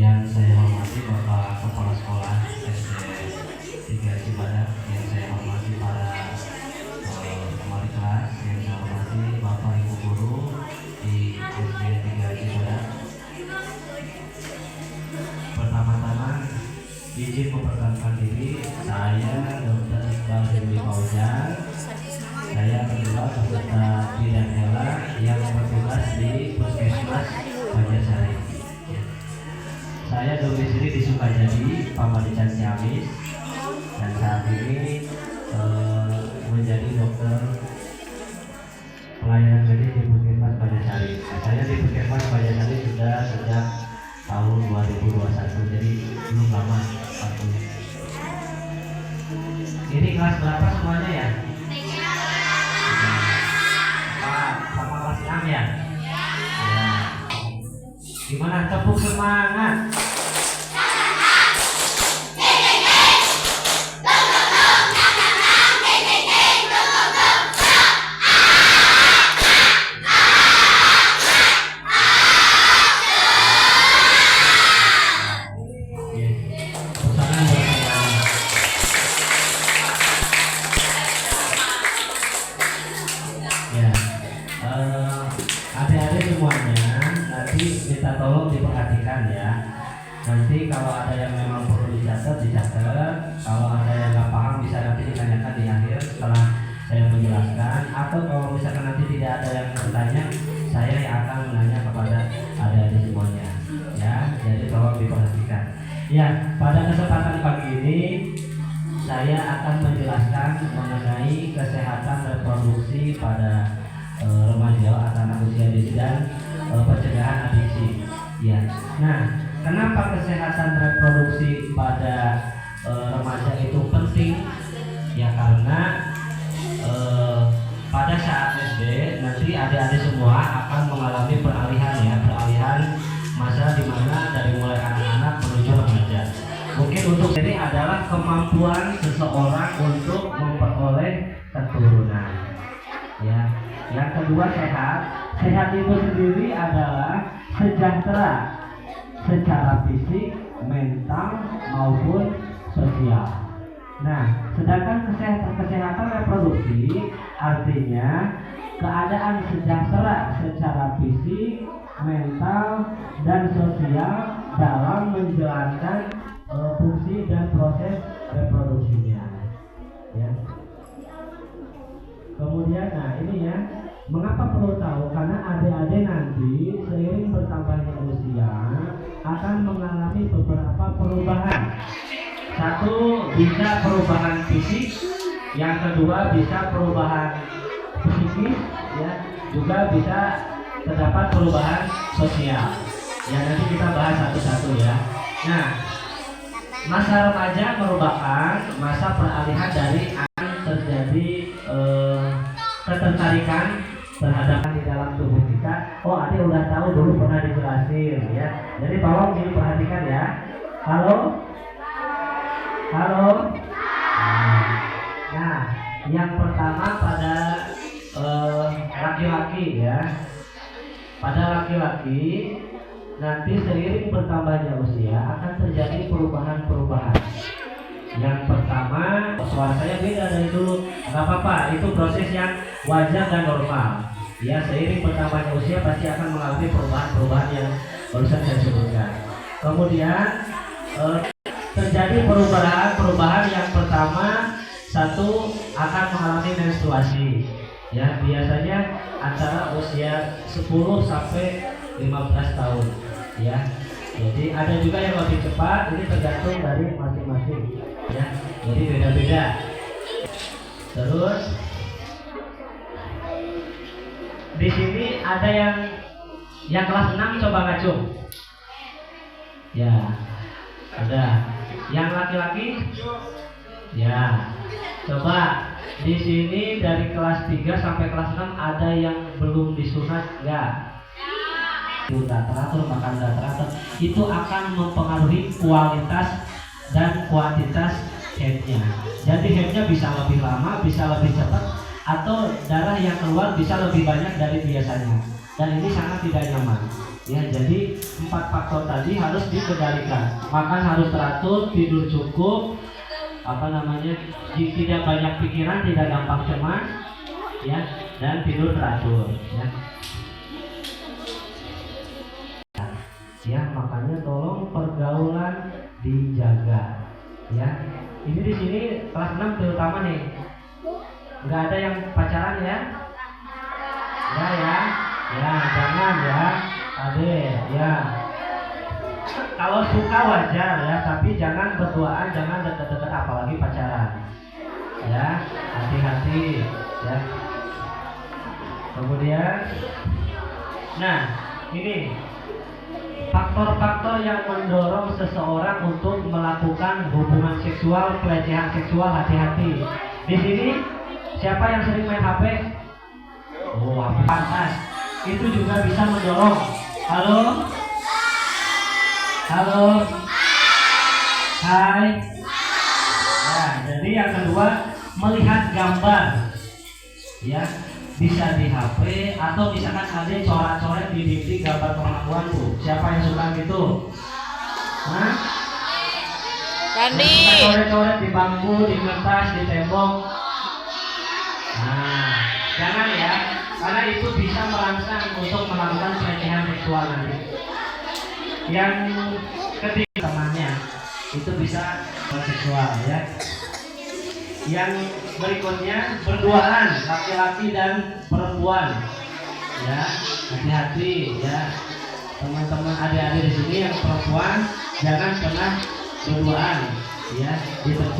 Yang saya hormati Bapak Kepala Sekolah SD 3 Cibadak, yang saya hormati para wali kelas, yang saya hormati Bapak Ibu guru di SD 3 Cibadak. Pertama-tama izin memperkenalkan diri, saya Dr. Iqbal Dewi Fauzan. Saya kedua peserta Bidan Ella yang bertugas di Puskesmas Bajasari. Saya domisili di Sukajadi, Pamarican Ciamis, dan saat ini menjadi dokter pelayanan medis di Puskesmas Bajasari. Saya di Puskesmas Bajasari sudah sejak tahun 2021, jadi belum lama waktunya. Ini kelas berapa semuanya ya? Sama kelas 6 ya? Ya. Gimana, tepuk semangat? Adik-adik semuanya, nanti minta tolong diperhatikan ya. Nanti kalau ada yang memang perlu dicatat. Kalau ada yang nggak paham bisa nanti ditanyakan di akhir setelah saya menjelaskan. Atau kalau misalkan nanti tidak ada yang bertanya, saya yang akan menanya kepada adik-adik semuanya. Ya, jadi tolong diperhatikan. Ya, pada kesempatan pagi ini saya akan menjelaskan mengenai kesehatan reproduksi pada remaja atau anak usia dini dan pencegahan adiksi. Ya. Nah, kenapa kesehatan reproduksi pada remaja itu penting? Ya karena pada saat SD nanti adik-adik semua akan mengalami peralihan masa di mana dari mulai anak-anak menuju remaja. Mungkin untuk ini adalah kemampuan seseorang untuk memperoleh keturunan. Ya. Yang kedua sehat itu sendiri adalah sejahtera secara fisik, mental maupun sosial. Nah, sedangkan kesehatan reproduksi artinya keadaan sejahtera secara fisik, mental dan sosial dalam menjalankan fungsi dan proses reproduksinya. Ya. Kemudian, nah ini ya, mengapa perlu tahu? Karena adik-adik nanti seiring bertambahnya usia akan mengalami beberapa perubahan. Satu, bisa perubahan fisik, yang kedua bisa perubahan psikis, ya, juga bisa terdapat perubahan sosial. Ya, nanti kita bahas satu-satu ya. Nah, masa remaja merupakan masa peralihan dari terjadi ketertarikan terhadap di dalam tubuh kita. Oh, adik udah tahu, dulu pernah dijelasin ya. Jadi tolong diperhatikan ya. Halo. Nah, yang pertama pada laki-laki ya. Pada laki-laki nanti seiring bertambahnya usia akan terjadi perubahan-perubahan. Yang pertama, suara saya beda dari dulu, nggak apa-apa, itu proses yang wajar dan normal. Ya, seiring bertambahnya usia pasti akan mengalami perubahan-perubahan yang barusan saya sebutkan. Kemudian terjadi perubahan yang pertama, satu akan mengalami menstruasi. Ya, biasanya antara usia 10 sampai 15 tahun. Ya. Jadi ada juga yang lebih cepat, ini tergantung dari masing-masing. Ya, jadi beda-beda. Terus di sini ada yang kelas 6 coba ngacung. Ya, ada. Yang laki-laki? Ya. Coba di sini dari kelas 3 sampai kelas 6 ada yang belum disunat enggak? Udah teratur, makan udah teratur, itu akan mempengaruhi kualitas dan kuantitas headnya. Jadi headnya bisa lebih lama, bisa lebih cepat, atau darah yang keluar bisa lebih banyak dari biasanya. Dan ini sangat tidak nyaman. Ya, jadi 4 faktor tadi harus dikendalikan. Makan harus teratur, tidur cukup, tidak banyak pikiran, tidak gampang cemas, ya, dan tidur teratur, ya. Ya, makanya tolong pergaulan dijaga, ya. Ini di sini kelas 6 terutama nih, nggak ada yang pacaran ya? Nggak ya? Ya, jangan ya, Ade, ya. Kalau suka wajar ya, tapi jangan berduaan, jangan deket-deket, apalagi pacaran. Ya, hati-hati, ya. Kemudian, nah, ini faktor-faktor yang mendorong seseorang untuk melakukan hubungan seksual, pelecehan seksual, hati-hati. Di sini siapa yang sering main HP? Oh, HP panas. Itu juga bisa mendorong. Halo? Halo? Hai? Ya, jadi yang kedua, melihat gambar. Ya, bisa di HP atau misalkan ada coret-coret di dinding gambar pengakuan tuh. Siapa yang suka gitu? Hah? Randi. Coret-coret di bangku, di kertas, di tembok. Nah, jangan ya, karena itu bisa merangsang untuk melakukan pelecehan seksual nanti. Yang ketiga, temannya itu bisa seksual ya. Yang berikutnya berduaan, laki-laki dan perempuan, ya, hati-hati ya, teman-teman adik-adik di sini yang perempuan jangan pernah berduaan ya di tempat